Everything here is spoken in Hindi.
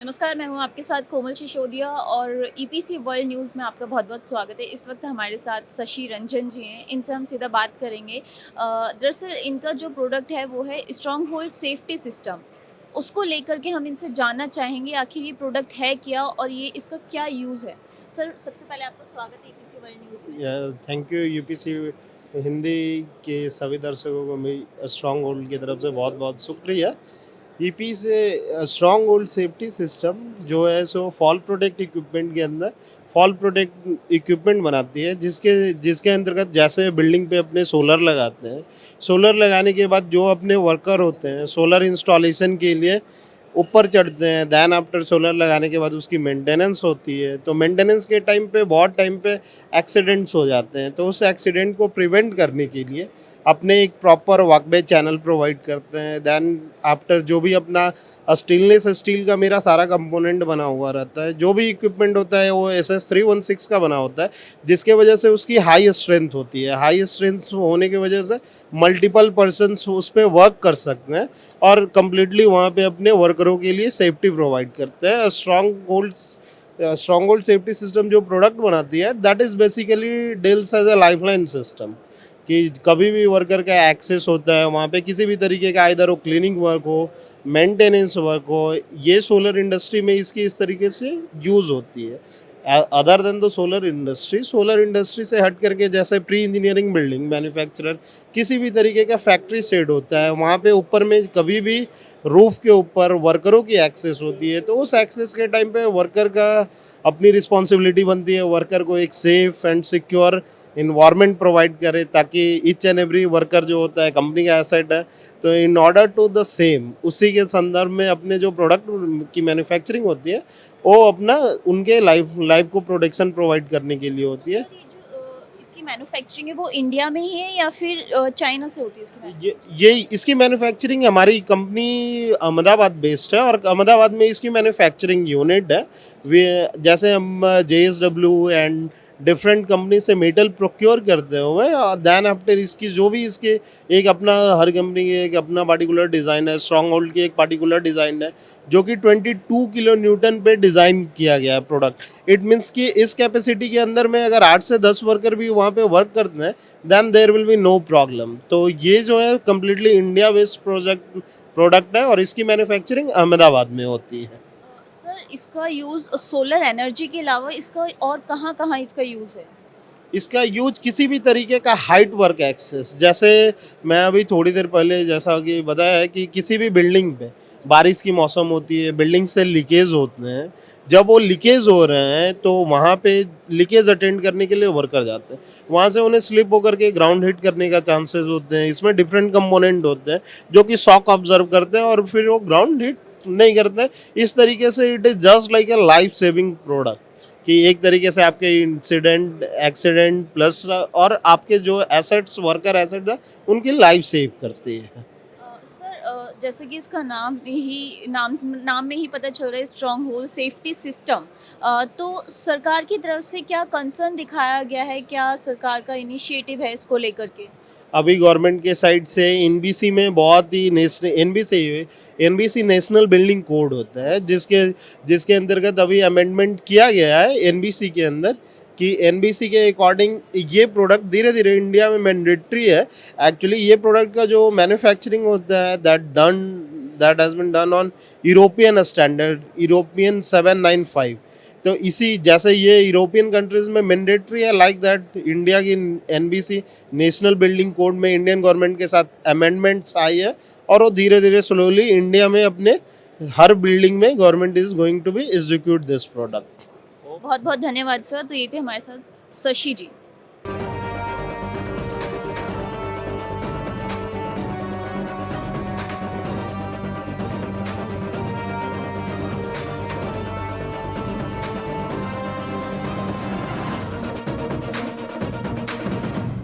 नमस्कार, मैं हूँ आपके साथ कोमल सिसोदिया और ईपीसी वर्ल्ड न्यूज़ में आपका बहुत-बहुत स्वागत है। इस वक्त हमारे साथ शशि रंजन जी हैं, इनसे हम सीधा बात करेंगे। दरअसल इनका जो प्रोडक्ट है वो है स्ट्रॉन्ग होल्ड सेफ्टी सिस्टम। उसको लेकर के हम इनसे जानना चाहेंगे आखिर ये प्रोडक्ट है क्या और ये इसका क्या यूज़ है? सर, सबसे पहले आपका स्वागत है ईपीसी वर्ल्ड न्यूज़ में। थैंक यू यूपीसी हिंदी के सभी दर्शकों को मेरी स्ट्रॉन्ग होल्ड की तरफ से बहुत बहुत शुक्रिया। ईपी से स्ट्रॉन्ग होल्ड सेफ्टी सिस्टम जो है सो फॉल प्रोटेक्ट इक्विपमेंट के अंदर फॉल प्रोटेक्ट इक्विपमेंट बनाती है, जिसके जिसके अंतर्गत जैसे बिल्डिंग पे अपने सोलर लगाते हैं। सोलर लगाने के बाद जो अपने वर्कर होते हैं सोलर इंस्टॉलेशन के लिए ऊपर चढ़ते हैं, दैन आफ्टर सोलर लगाने के बाद उसकी मेंटेनेंस होती है। तो मेंटेनेंस के टाइम पे बहुत टाइम पे एक्सीडेंट्स हो जाते हैं, तो उस एक्सीडेंट को प्रिवेंट करने के लिए अपने एक प्रॉपर वॉकवे चैनल प्रोवाइड करते हैं। दैन आफ्टर जो भी अपना स्टेनलेस स्टील का मेरा सारा कंपोनेंट बना हुआ रहता है, जो भी इक्विपमेंट होता है वो SS316 का बना होता है, जिसके वजह से उसकी हाई स्ट्रेंथ होती है। हाई स्ट्रेंथ होने की वजह से मल्टीपल पर्सनस उस पर वर्क कर सकते हैं और कम्प्लीटली वहाँ पे अपने वर्करों के लिए सेफ्टी प्रोवाइड करते हैं। स्ट्रॉन्ग होल्ड सेफ्टी सिस्टम जो प्रोडक्ट बनाती है that is basically deals as a lifeline system, कि कभी भी वर्कर का एक्सेस होता है वहाँ पे किसी भी तरीके का, इधर वो क्लीनिंग वर्क हो, मेंटेनेंस वर्क हो, ये सोलर इंडस्ट्री में इसकी इस तरीके से यूज़ होती है। Other than the solar industry से हट करके जैसे प्री इंजीनियरिंग बिल्डिंग मैन्युफैक्चरर किसी भी तरीके का फैक्ट्री शेड होता है, वहाँ पे ऊपर में कभी भी रूफ के ऊपर वर्करों की एक्सेस होती है, तो उस एक्सेस के टाइम पे वर्कर का अपनी रिस्पॉन्सिबिलिटी बनती है वर्कर को एक safe and secure environment provide करे, ताकि ईच एंड एवरी वर्कर जो होता है कंपनी का एसेट है। तो in order to the same उसी के संदर्भ में अपने जो प्रोडक्ट की मैन्युफैक्चरिंग होती है वो अपना उनके लाइफ लाइफ को प्रोटेक्शन प्रोवाइड करने के लिए होती है। सर, ये जो इसकी मैन्युफैक्चरिंग है वो इंडिया में ही है या फिर चाइना से होती है इसकी ये इसकी मैन्युफैक्चरिंग हमारी कंपनी अहमदाबाद बेस्ड है, और अहमदाबाद में इसकी मैन्युफैक्चरिंग यूनिट है। वे जैसे हम JSW एंड डिफरेंट कंपनी से मेटल प्रोक्योर करते हुए, और दैन आफ्टर इसकी जो भी इसके एक अपना, हर कंपनी की एक अपना पार्टिकुलर डिज़ाइन है, स्ट्रॉन्ग होल्ड की एक पार्टिकुलर डिज़ाइन है जो कि 22 किलो न्यूटन पे डिज़ाइन किया गया है प्रोडक्ट। इट मीन्स कि इस कैपेसिटी के अंदर में अगर 8 से 10 वर्कर भी वहाँ पे वर्क करते हैं then there will be no problem. तो ये जो है कम्प्लीटली इंडिया बेस्ड प्रोडक्ट है और इसकी मैन्युफैक्चरिंग अहमदाबाद में होती है। सर, इसका यूज़ सोलर एनर्जी के अलावा इसका और कहाँ-कहाँ इसका यूज़ है? इसका यूज किसी भी तरीके का हाइट वर्क एक्सेस, जैसे मैं अभी थोड़ी देर पहले जैसा कि बताया है कि किसी भी बिल्डिंग पे बारिश की मौसम होती है, बिल्डिंग से लीकेज होते हैं, जब वो लीकेज हो रहे हैं तो वहाँ पे लीकेज अटेंड करने के लिए वर्कर जाते हैं, वहाँ से उन्हें स्लिप होकर के ग्राउंड हिट करने का चांसेस होते हैं। इसमें डिफरेंट कंपोनेंट होते हैं जो कि शॉक ऑब्जर्व करते हैं और फिर वो ग्राउंड हिट नहीं करते हैं। इस तरीके से it is just like a life saving product, कि एक तरीके से आपके इंसिडेंट एक्सीडेंट प्लस और आपके जो एसेट्स वर्कर एसेट्स हैं उनकी लाइफ सेव करते हैं। सर, जैसे कि इसका नाम में ही पता चल रहा है स्ट्रॉन्ग होल्ड सेफ्टी सिस्टम। तो सरकार की तरफ से क्या कंसर्न दिखाया गया है? क्या सरकार का इनिशिएटिव है इसको लेकर के? अभी गवर्नमेंट के साइड से एनबीसी में बहुत ही एनबीसी नेशनल बिल्डिंग कोड होता है, जिसके जिसके अंतर्गत अभी अमेंडमेंट किया गया है एनबीसी के अंदर, कि एनबीसी के अकॉर्डिंग ये प्रोडक्ट धीरे धीरे इंडिया में मैंडेटरी है। एक्चुअली ये प्रोडक्ट का जो मैन्युफैक्चरिंग होता है that has been done on European standard, European 795। तो इसी जैसे ये यूरोपियन कंट्रीज में मैंडेटरी है, लाइक दैट इंडिया की एनबीसी नेशनल बिल्डिंग कोड में इंडियन गवर्नमेंट के साथ अमेंडमेंट्स आई है, और वो धीरे धीरे स्लोली इंडिया में अपने हर बिल्डिंग में government is going to be execute this product. बहुत बहुत धन्यवाद सर। तो ये थे हमारे साथ शशि जी।